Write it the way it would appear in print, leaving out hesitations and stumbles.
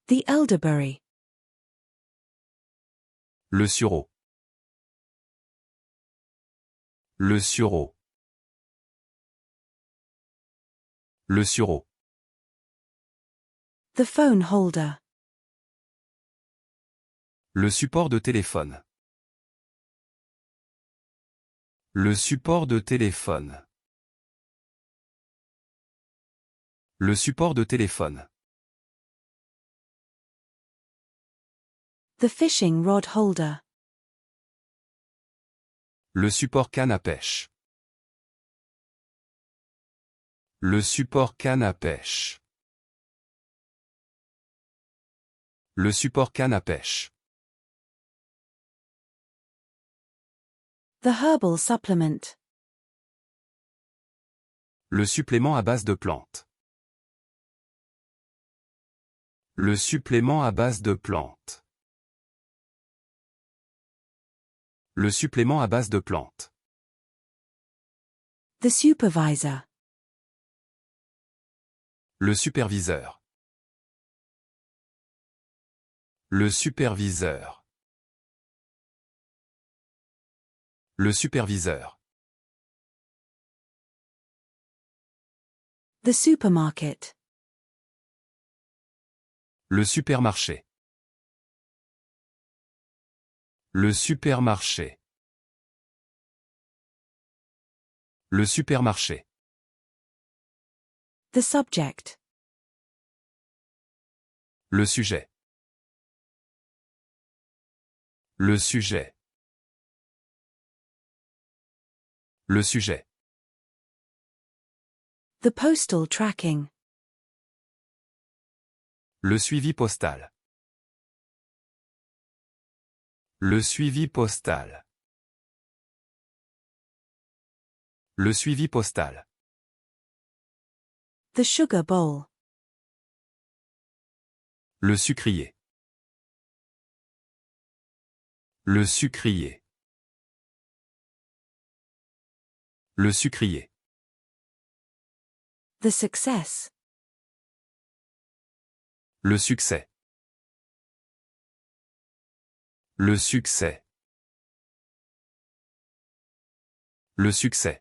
The elderberry. Le sureau. Le sureau. Le sureau. The phone holder. Le support de téléphone. Le support de téléphone. Le support de téléphone. The fishing rod holder. Le support canne à pêche. Le support canne à pêche. Le support canne à pêche. The herbal supplement. Le supplément à base de plantes. Le supplément à base de plantes. Le supplément à base de plantes. The supervisor. Le superviseur. Le superviseur. Le superviseur. The supermarket. Le supermarché. Le supermarché. Le supermarché. The subject. Le sujet. Le sujet. Le sujet. The postal tracking. Le suivi postal. Le suivi postal. Le suivi postal. The sugar bowl. Le sucrier. Le sucrier. Le sucrier. The success. Le succès. Le succès. Le succès.